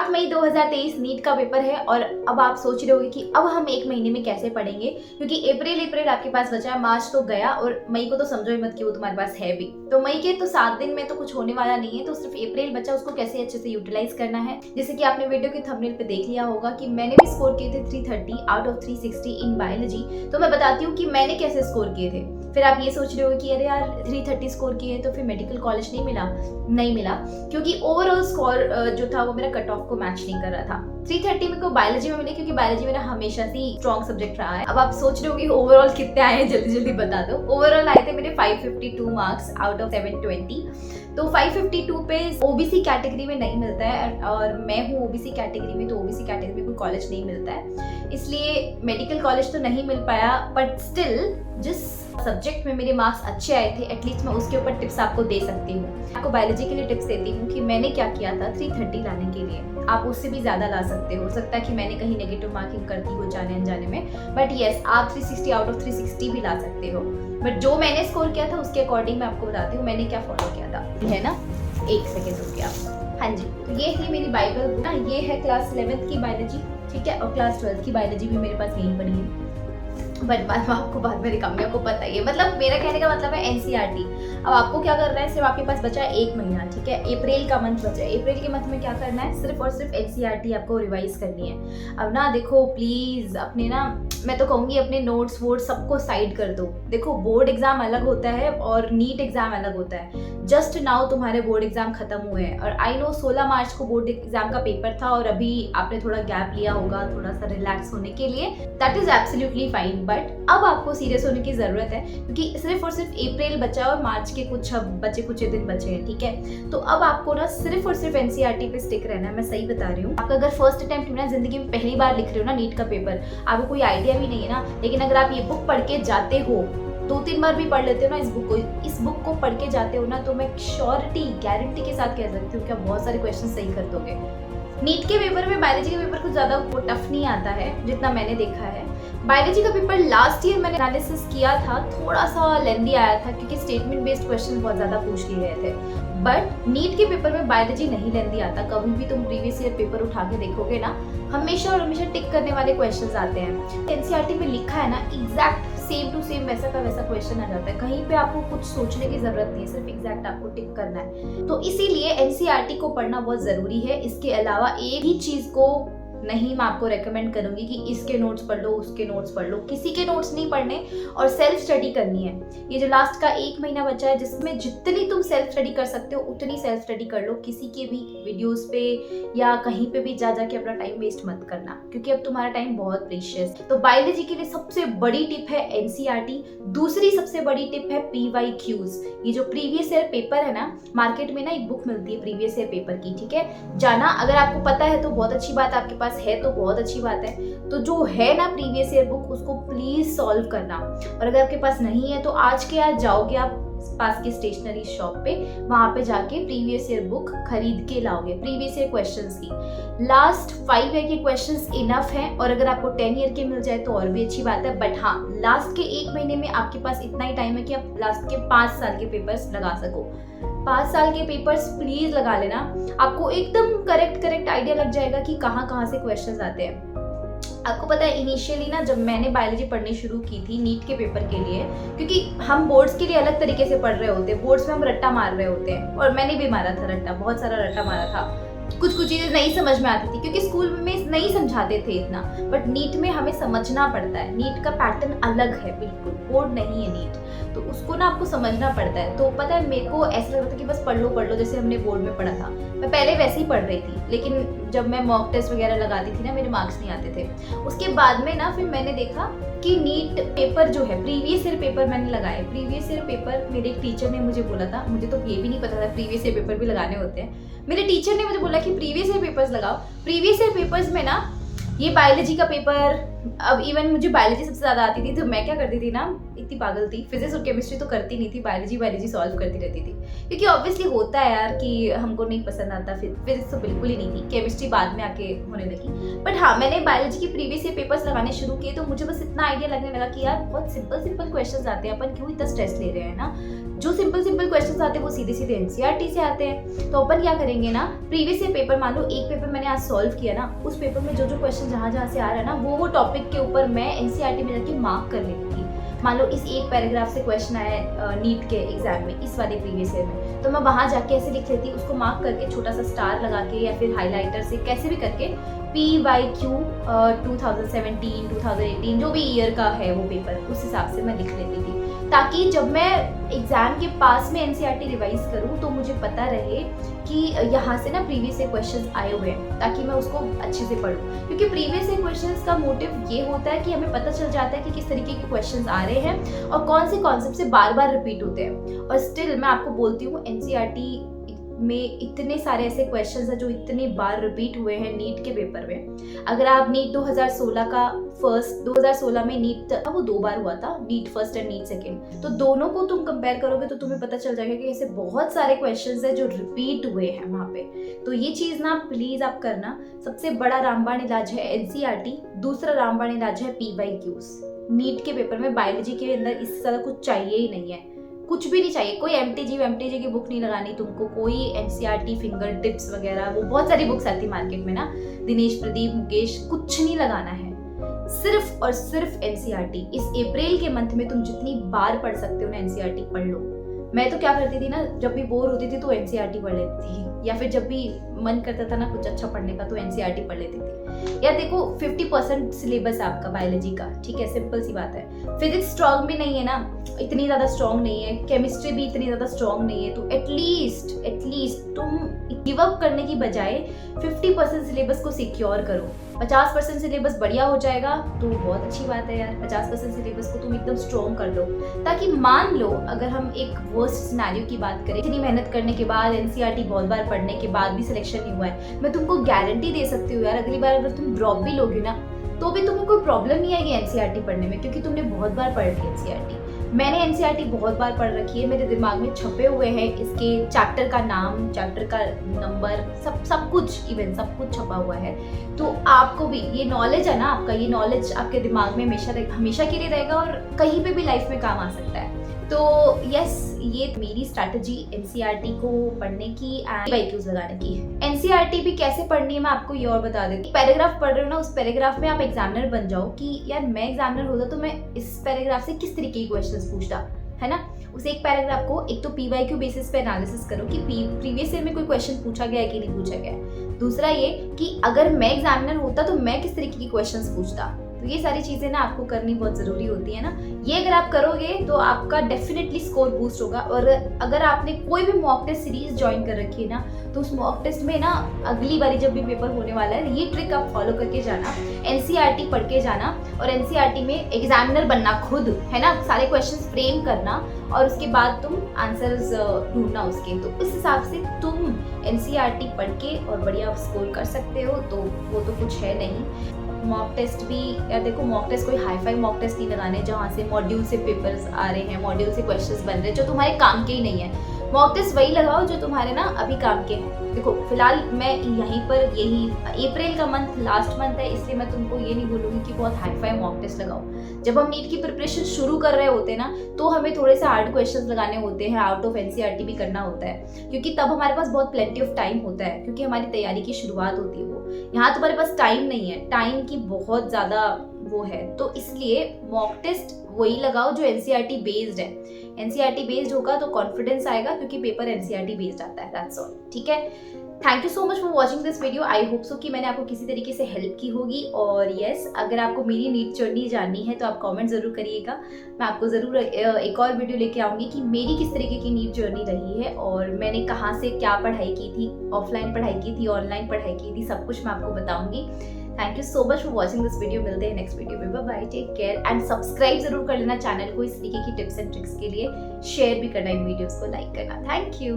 7 मई 2023 NEET का paper है और अब आप सोच रहे होंगे कि अब हम एक महीने में कैसे पढ़ेंगे, क्योंकि अप्रैल आपके पास बचा है, मार्च तो गया और मई को तो समझो ही मत कि वो तुम्हारे पास है भी। तो मई के तो 7 दिन में तो कुछ होने वाला नहीं है, तो सिर्फ अप्रैल बचा, उसको कैसे अच्छे से यूटिलाइज करना है। जैसे कि आपने वीडियो के थंबनेल पे देख लिया होगा कि मैंने भी स्कोर किए थे 330 आउट ऑफ 360 इन बायोलॉजी। तो मैं बताती हूँ कि मैंने कैसे स्कोर किए थे। फिर आप ये सोच रहे हो कि अरे यार 330 स्कोर किए तो फिर मेडिकल कॉलेज नहीं मिला, क्योंकि ओवरऑल स्कोर जो था वो मेरा कट ऑफ को मैच नहीं कर रहा था। 330 मेरे को बायोलॉजी में मिले, क्योंकि बायोलॉजी मेरा हमेशा से स्ट्रॉन्ग सब्जेक्ट रहा है। अब आप सोच रहे हो कि ओवरऑल कितने आए हैं, जल्दी बता दो। ओवरऑल आए थे मेरे 552 मार्क्स आउट ऑफ 720। तो 552 पे ओबीसी कैटेगरी में नहीं मिलता है और मैं हूँ ओबीसी कैटेगरी में, तो ओबीसी कैटेगरी में कोई कॉलेज नहीं मिलता है, इसलिए मेडिकल कॉलेज तो नहीं मिल पाया। बट स्टिल जिस सब्जेक्ट में मेरे मार्क्स अच्छे आए थे, एटलीस्ट मैं उसके ऊपर टिप्स आपको दे सकती हूँ। आपको बायोलॉजी के लिए टिप्स देती हूँ कि मैंने क्या किया था 330 लाने के लिए। आप उससे भी ज्यादा ला सकते हो सकता है कि मैंने कहीं नेगेटिव मार्किंग करती हो जाने अनजाने में, बट यस आप 360 आउट ऑफ 360 भी ला सकते हो। बट जो मैंने स्कोर किया था उसके अकॉर्डिंग मैं आपको बताती हूँ मैंने क्या फॉलो किया था, है ना। एक सेकेंड हो गया। हाँ जी, तो ये थी मेरी बाइबल बुक ना, ये है क्लास 11th की बायोलॉजी, ठीक है, और क्लास 12th की बायोलॉजी भी मेरे पास यहीं पड़ी है, बट आपको बाद में दिखाऊंगी, आपको पता ही है। मतलब मेरा कहने का मतलब है एनसीईआरटी। अब आपको क्या करना है, सिर्फ आपके पास बचा है 1 महीना, ठीक है, अप्रैल का मंथ बचा है। अप्रैल के मंथ में क्या करना है, सिर्फ और सिर्फ एनसीईआरटी आपको रिवाइज करनी है। अब ना देखो प्लीज अपने ना, मैं तो कहूंगी अपने नोट्स वोट्स सबको साइड कर दो। देखो बोर्ड एग्जाम अलग होता है और नीट एग्जाम अलग होता है। जस्ट नाउ तुम्हारे बोर्ड एग्जाम खत्म हुए हैं और आई नो 16 मार्च को बोर्ड एग्जाम का पेपर था और अभी आपने थोड़ा गैप लिया होगा थोड़ा सा रिलैक्स होने के लिए, that is absolutely fine. But अब आपको सीरियस होने की जरूरत है, क्योंकि सिर्फ और सिर्फ अप्रैल बचा और मार्च के कुछ दिन बचे हैं, ठीक है। तो अब आपको ना सिर्फ और सिर्फ एनसीईआरटी पे स्टिक रहना है, मैं सही बता रही हूँ। आपका अगर फर्स्ट अटेम्प्ट में जिंदगी में पहली बार लिख रहे हो ना नीट का पेपर, आपको कोई आइडिया भी नहीं है ना, लेकिन अगर आप ये बुक पढ़ के जाते हो, 2-3 बार भी पढ़ लेते हो ना इस बुक को पढ़ के जाते हो ना, तो मैं श्योरिटी गारंटी के साथ कह सकती हूँ कि आप बहुत सारे क्वेश्चन सही कर दोगे। नीट के पेपर में बायोलॉजी का पेपर कुछ ज्यादा वो टफ नहीं आता है जितना मैंने देखा है। बायोलॉजी का पेपर लास्ट ईयर मैंने एनालिसिस किया था, थोड़ा सा लेंदी आया था क्योंकि स्टेटमेंट बेस्ड क्वेश्चन बहुत ज्यादा पूछ लिए गए थे। बट नीट के पेपर में बायोलॉजी नहीं लेंदी आता। कभी भी तुम प्रीवियस ईयर पेपर उठा के देखोगे ना, हमेशा और हमेशा टिक करने वाले क्वेश्चंस आते हैं। एनसीईआरटी में लिखा है ना, एग्जैक्ट सेम टू सेम वैसा का वैसा क्वेश्चन आ जाता है। कहीं पे आपको कुछ सोचने की जरूरत नहीं है, सिर्फ एग्जैक्ट आपको टिक करना है। तो इसीलिए एनसीईआरटी को पढ़ना बहुत जरूरी है। इसके अलावा एक ही चीज को नहीं मैं आपको रेकमेंड करूंगी कि इसके नोट्स पढ़ लो उसके नोट्स पढ़ लो, किसी के नोट्स नहीं पढ़ने और सेल्फ स्टडी करनी है। ये जो लास्ट का 1 महीना बचा है, जिसमें जितनी तुम सेल्फ स्टडी कर सकते हो उतनी सेल्फ स्टडी कर लो। किसी के भी वीडियोस पे या कहीं पे भी जा जाके अपना टाइम वेस्ट मत करना, क्योंकि अब तुम्हारा टाइम बहुत प्रीशियस। तो बायोलॉजी के लिए सबसे बड़ी टिप है एनसीईआरटी। दूसरी सबसे बड़ी टिप है पीवाईक्यूज। ये जो प्रीवियस ईयर पेपर है ना, मार्केट में ना एक बुक मिलती है प्रीवियस ईयर पेपर की, ठीक है, जाना। अगर आपको पता है तो बहुत अच्छी बात, आपके पास है तो बहुत अच्छी बात है। तो जो है ना प्रीवियस ईयर बुक, उसको प्लीज सॉल्व करना। और अगर आपके पास नहीं है तो आज के आज जाओगे आप पास की स्टेशनरी शॉप पे, वहां पे जाके प्रीवियस ईयर बुक खरीद के लाओगे, प्रीवियस ईयर क्वेश्चंस की। लास्ट 5 ईयर के क्वेश्चंस इनफ हैं और अगर आपको 10 ईयर के मिल जाए तो और भी अच्छी बात है। बट हाँ, लास्ट के 1 महीने में आपके पास इतना ही टाइम है कि आप लास्ट के 5 साल के पेपर्स लगा सको। 5 साल के पेपर्स प्लीज लगा लेना, आपको एकदम करेक्ट आइडिया लग जाएगा कि कहाँ से क्वेश्चंस आते हैं। आपको पता है इनिशियली ना, जब मैंने बायोलॉजी पढ़नी शुरू की थी नीट के पेपर के लिए, क्योंकि हम बोर्ड्स के लिए अलग तरीके से पढ़ रहे होते हैं, बोर्ड्स में हम रट्टा मार रहे होते हैं, और मैंने भी मारा था रट्टा, बहुत सारा रट्टा मारा था। कुछ चीजें नहीं समझ में आती थी क्योंकि स्कूल में नहीं समझाते थे इतना, बट नीट में हमें समझना पड़ता है। नीट का पैटर्न अलग है बिल्कुल, बोर्ड नहीं है नीट, तो उसको ना आपको समझना पड़ता है। तो पता है मेरे को ऐसा लगता था कि बस पढ़ लो जैसे हमने बोर्ड में पढ़ा था। मैं पहले वैसे ही पढ़ रही थी, लेकिन जब मैं मॉक टेस्ट वगैरह लगाती थी ना, मेरे मार्क्स नहीं आते थे। उसके बाद में ना फिर मैंने देखा कि नीट पेपर जो है, प्रीवियस ईयर पेपर मैंने लगाए। प्रीवियस ईयर पेपर मेरे एक टीचर ने मुझे बोला था, मुझे तो ये भी नहीं पता था प्रीवियस ईयर पेपर भी लगाने होते हैं। मेरे टीचर ने मुझे बोला कि प्रीवियस ईयर पेपर्स लगाओ। प्रीवियस ईयर पेपर्स में ना ये बायोलॉजी का पेपर, अब इवन मुझे बायोलॉजी सबसे ज्यादा आती थी, तो मैं क्या करती थी ना, इतनी पागल थी, फिजिक्स और केमिस्ट्री तो करती नहीं थी, बायोलॉजी सॉल्व करती रहती थी। क्योंकि ऑब्वियसली होता है यार कि हमको नहीं पसंद आता, फिजिक्स तो बिल्कुल ही नहीं थी, केमिस्ट्री बाद में आके होने लगी। बट हाँ, मैंने बायोलॉजी के प्रीवियस ईयर पेपर्स लगाने शुरू किए तो मुझे बस इतना आइडिया लगने लगा कि यार बहुत सिंपल क्वेश्चंस आते हैं, अपन क्यों इतना स्ट्रेस ले रहे हैं ना। जो सिंपल सिंपल क्वेश्चंस आते हैं वो सीधे सीधे एनसीईआरटी से आते हैं। तो अपन क्या करेंगे ना, प्रीवियस ईयर पेपर, मान लो एक पेपर मैंने आज सॉल्व किया ना, उस पेपर में जो जो क्वेश्चन जहाँ जहाँ से आ रहा है ना, वो टॉपिक के ऊपर मैं एनसीईआरटी में जाके मार्क कर लेती थी। मान लो इस एक पैराग्राफ से क्वेश्चन आया नीट के एग्जाम में, इस वाले प्रीवियस ईयर में, तो मैं वहाँ जाके ऐसे लिख लेती, उसको मार्क करके छोटा सा स्टार लगा के या फिर हाईलाइटर से कैसे भी करके PYQ 2017 2018 जो भी ईयर का है वो पेपर, उस हिसाब से मैं लिख लेती थी, ताकि जब मैं एग्जाम के पास में एनसीईआरटी रिवाइज करूँ तो मुझे पता रहे कि यहाँ से ना प्रीवियस से क्वेश्चंस आए हुए हैं, ताकि मैं उसको अच्छे से पढूं। क्योंकि प्रीवियस से क्वेश्चंस का मोटिव ये होता है कि हमें पता चल जाता है कि किस तरीके के क्वेश्चंस आ रहे हैं और कौन से कॉन्सेप्ट से बार बार रिपीट होते हैं। और स्टिल मैं आपको बोलती हूँ, एनसीईआरटी में इतने सारे ऐसे क्वेश्चंस हैं जो इतने बार रिपीट हुए हैं नीट के पेपर में। अगर आप नीट 2016 का फर्स्ट, 2016 में नीट था, वो 2 बार हुआ था, NEET first and NEET second, तो दोनों को तुम कंपेयर करोगे तो तुम्हें पता चल जाएगा कि ऐसे बहुत सारे क्वेश्चंस हैं जो रिपीट हुए हैं वहाँ पे। तो ये चीज़ ना प्लीज़ आप करना। सबसे बड़ा रामबाण इलाज है एनसीईआरटी, दूसरा रामबाण इलाज है PYQs। नीट के पेपर में बायोलॉजी के अंदर इससे ज़्यादा कुछ चाहिए ही नहीं है, कुछ भी नहीं चाहिए। कोई एमटीजी की बुक नहीं लगानी तुमको, कोई एनसीईआरटी फिंगर टिप्स वगैरह, वो बहुत सारी बुक्स आती है मार्केट में ना, दिनेश, प्रदीप, मुकेश, कुछ नहीं लगाना है। सिर्फ और सिर्फ एनसीईआरटी। इस अप्रैल के मंथ में तुम जितनी बार पढ़ सकते हो ना एनसीईआरटी पढ़ लो। मैं तो क्या करती थी ना, जब भी बोर होती थी तो एनसीईआरटी पढ़ लेती थी, या फिर जब भी मन करता था ना कुछ अच्छा पढ़ने का तो एनसीईआरटी पढ़ लेती थी। यार देखो 50% सिलेबस है आपका बायोलॉजी का, ठीक है, सिंपल सी बात है। फिजिक्स स्ट्रॉन्ग भी नहीं है ना, इतनी ज़्यादा स्ट्रॉन्ग नहीं है, केमिस्ट्री भी इतनी ज़्यादा स्ट्रॉन्ग नहीं है, तो एटलीस्ट तुम गिव अप करने की बजाय 50% सिलेबस को सिक्योर करो। 50% सिलेबस बढ़िया हो जाएगा तो बहुत अच्छी बात है यार। 50% सिलेबस को तुम एकदम स्ट्रॉन्ग कर लो, ताकि मान लो अगर हम एक वर्स्ट सिनेरियो की बात करें, इतनी मेहनत करने के बाद, एनसीईआरटी बहुत बार पढ़ने के बाद भी सिलेक्शन नहीं हुआ है, मैं तुमको गारंटी दे सकती हूँ यार, अगली बार अगर तुम ड्रॉप भी लोगे ना तो भी तुम्हें कोई प्रॉब्लम नहीं आएगी एनसीईआरटी पढ़ने में, क्योंकि तुमने बहुत बार पढ़ ली एनसीईआरटी। मैंने एनसीईआरटी बहुत बार पढ़ रखी है, मेरे दिमाग में छपे हुए हैं इसके चैप्टर का नाम, चैप्टर का नंबर, सब कुछ, इवन सब कुछ छपा हुआ है। तो आपको भी ये नॉलेज है ना, आपका ये नॉलेज आपके दिमाग में हमेशा के लिए रहेगा और कहीं पे भी लाइफ में काम आ सकता है। तो यस, ये मेरी स्ट्रैटेजी एनसीईआरटी को पढ़ने की एंड PYQs लगाने की है। एनसीईआरटी भी कैसे पढ़नी है मैं आपको ये और बता देती हूँ। पैराग्राफ पढ़ रहे हो ना, उस पैराग्राफ में आप एग्जामिनर बन जाओ कि यार मैं एग्जामिनर होता तो मैं इस पैराग्राफ से किस तरीके के क्वेश्चंस पूछता, है ना। उस एक पैराग्राफ को एक तो PYQ बेसिस पे एनालिसिस करो कि प्रीवियस ईयर में कोई क्वेश्चन पूछा गया है कि नहीं पूछा गया है। दूसरा ये कि अगर मैं एग्जामिनर होता तो मैं किस तरीके की क्वेश्चंस पूछता। तो ये सारी चीज़ें ना आपको करनी बहुत ज़रूरी होती है ना। ये अगर आप करोगे तो आपका डेफिनेटली स्कोर बूस्ट होगा। और अगर आपने कोई भी मॉक टेस्ट सीरीज ज्वाइन कर रखी है ना, तो उस मॉक टेस्ट में ना अगली बारी जब भी पेपर होने वाला है, ये ट्रिक आप फॉलो करके जाना, एनसीईआरटी पढ़ के जाना और एनसीईआरटी में एग्जामिनर बनना खुद, है ना, सारे क्वेश्चंस फ्रेम करना और उसके बाद तुम आंसर्स ढूंढना उसके। तो इस हिसाब से तुम एनसीईआरटी पढ़ के और बढ़िया स्कोर कर सकते हो। तो वो तो कुछ है नहीं। मॉक टेस्ट भी यार देखो, मॉक टेस्ट कोई हाई फाई मॉक टेस्ट नहीं लगाने जहाँ से मॉड्यूल से पेपर्स आ रहे हैं, मॉड्यूल से क्वेश्चंस बन रहे हैं जो तुम्हारे काम के ही नहीं है। मॉक टेस्ट वही लगाओ जो तुम्हारे ना अभी काम के हैं। देखो फिलहाल मैं यहीं पर, यही अप्रैल का मंथ लास्ट मंथ है, इसलिए मैं तुमको ये नहीं बोलूँगी कि बहुत हाई फाई मॉक टेस्ट लगाओ। जब हम नीट की प्रिपरेशन शुरू कर रहे होते हैं ना, तो हमें थोड़े से हार्ड क्वेश्चंस लगाने होते हैं, आउट ऑफ एनसीईआरटी भी करना होता है, क्योंकि तब हमारे पास बहुत प्लेंटी ऑफ टाइम होता है, क्योंकि हमारी तैयारी की शुरुआत होती है वो। यहाँ तुम्हारे पास टाइम नहीं है, टाइम की बहुत ज़्यादा वो है, तो इसलिए मॉक टेस्ट वही लगाओ जो एनसीईआरटी बेस्ड है। एनसीईआरटी बेस्ड होगा तो कॉन्फिडेंस आएगा, क्योंकि पेपर एनसीईआरटी बेस्ड आता है। दैट्स ऑल, ठीक है। Thank you so much for watching this video. I hope so कि मैंने आपको किसी तरीके से हेल्प की होगी। और यस, अगर आपको मेरी नीट जर्नी जाननी है तो आप कमेंट ज़रूर करिएगा। मैं आपको ज़रूर एक और वीडियो लेके आऊँगी कि मेरी किस तरीके की नीट जर्नी रही है और मैंने कहाँ से क्या पढ़ाई की थी, ऑफलाइन पढ़ाई की थी, ऑनलाइन पढ़ाई की थी, सब कुछ मैं आपको बताऊँगी। Thank you so much for watching this video. मिलते हैं नेक्स्ट वीडियो में। Bye bye, take care and subscribe जरूर कर लेना चैनल को इस तरीके की टिप्स एंड ट्रिक्स के लिए। शेयर भी करना इन वीडियोस को, लाइक करना। Thank you.